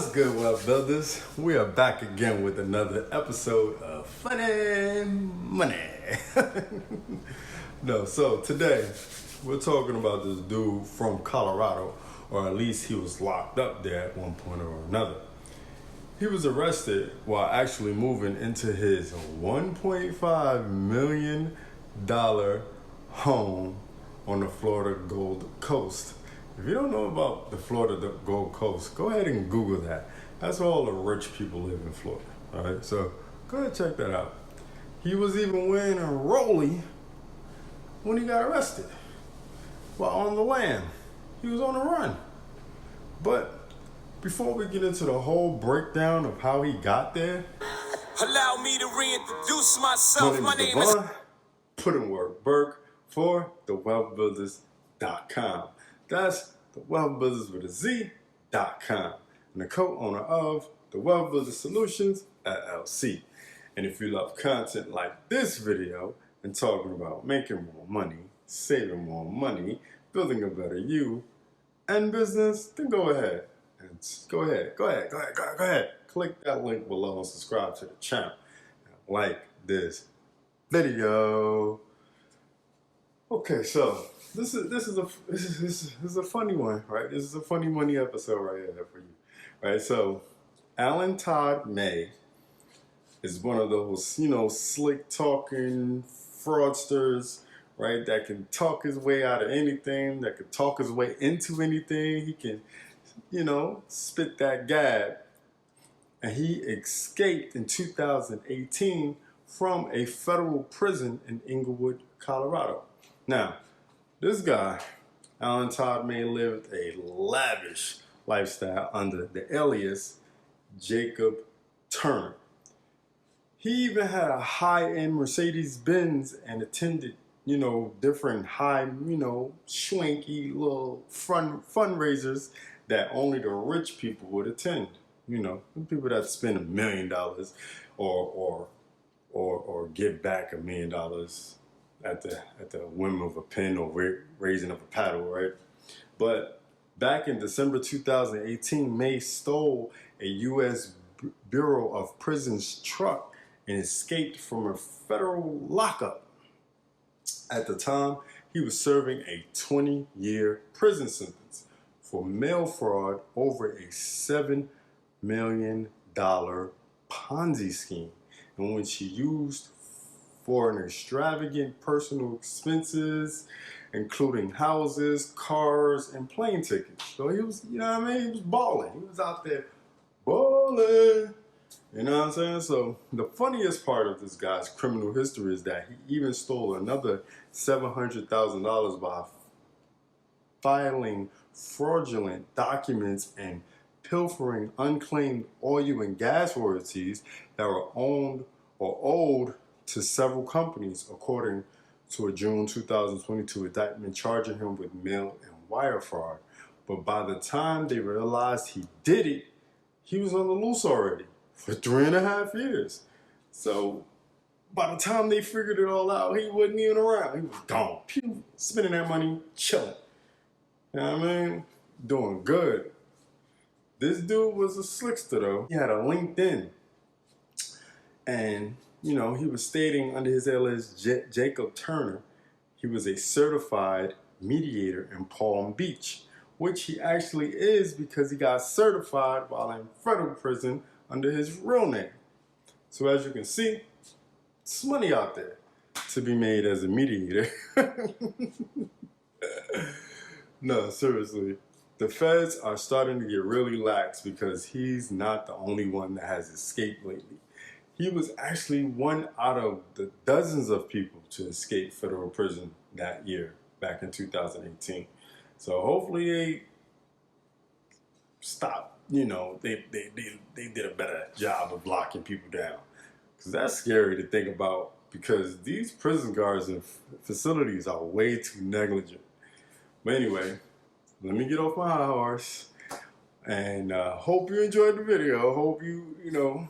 What's good, Wealth Builders? We are back again with another episode of Funny Money. So today we're talking about this dude from Colorado, or at least he was locked up there at one point or another. He was arrested while actually moving into his $1.5 million home on the Florida Gold Coast. If you don't know about the Florida Gold Coast, go ahead and Google that. That's where all the rich people live in Florida. All right, so go ahead and check that out. He was even wearing a rollie when he got arrested while on the lam. He was on the run. But before we get into the whole breakdown of how he got there, allow me to reintroduce myself. My name is Devon, put in work Burke for the Wealthbuilderz.com. That's the Wealthbuilderz with a Z.com, and the co-owner of the Wealthbuilderz Solutions, LLC. And if you love content like this video and talking about making more money, saving more money, building a better you and business, then go ahead. Go ahead. Click that link below and subscribe to the channel. Like this video. Okay, so this is a funny one, right? This is a funny money episode right here for you, right? So Alan Todd May is one of those, slick talking fraudsters, right? That can talk his way out of anything, that can talk his way into anything. He can, spit that gab. And he escaped in 2018 from a federal prison in Inglewood, Colorado. Now, this guy, Alan Todd May, lived a lavish lifestyle under the alias Jacob Turner. He even had a high-end Mercedes-Benz and attended, different high, swanky little fundraisers that only the rich people would attend. People that spend $1 million or give back $1 million at the whim of a pen or raising of a paddle, right? But back in December 2018, May stole a U.S. Bureau of Prisons truck and escaped from a federal lockup. At the time, he was serving a 20-year prison sentence for mail fraud over a $7 million Ponzi scheme in which he used for an extravagant personal expenses, including houses, cars, and plane tickets. So he was, he was balling. He was out there balling. You know what I'm saying? So the funniest part of this guy's criminal history is that he even stole another $700,000 by filing fraudulent documents and pilfering unclaimed oil and gas royalties that were owned or owed to several companies, according to a June 2022 indictment charging him with mail and wire fraud. But by the time they realized he did it, he was on the loose already for 3.5 years. So by the time they figured it all out, he wasn't even around. He was gone. Pew, spending that money, chilling. You know what I mean? Doing good. This dude was a slickster though. He had a LinkedIn. And he was stating under his alias Jacob Turner, he was a certified mediator in Palm Beach, which he actually is because he got certified while in federal prison under his real name. So as you can see, it's money out there to be made as a mediator. No, seriously. The feds are starting to get really lax because he's not the only one that has escaped lately. He was actually one out of the dozens of people to escape federal prison that year, back in 2018. So hopefully they stop, they did a better job of locking people down. Because that's scary to think about, because these prison guards and facilities are way too negligent. But anyway, let me get off my high horse. And hope you enjoyed the video. Hope you,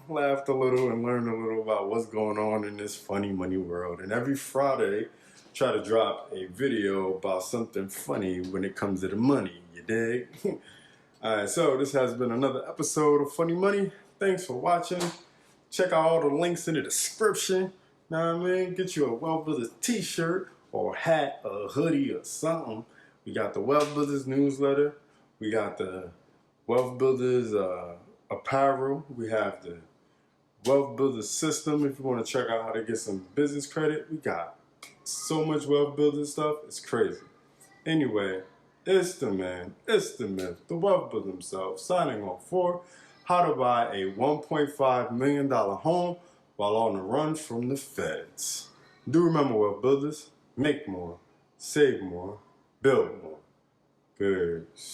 laughed a little and learned a little about what's going on in this funny money world. And every Friday, try to drop a video about something funny when it comes to the money. You dig? Alright, so this has been another episode of Funny Money. Thanks for watching. Check out all the links in the description. Know what I mean? Get you a Wealthbuilderz t-shirt or hat or a hoodie or something. We got the Wealthbuilderz Newsletter. We got the Wealthbuilderz apparel. We have the Wealthbuilderz System if you want to check out how to get some business credit. We got so much Wealthbuilderz stuff. It's crazy. Anyway, it's the man, it's the myth, the Wealthbuilder himself, signing off for how to buy a $1.5 million home while on the run from the feds. Do remember, Wealthbuilderz, make more, save more, build more. Peace.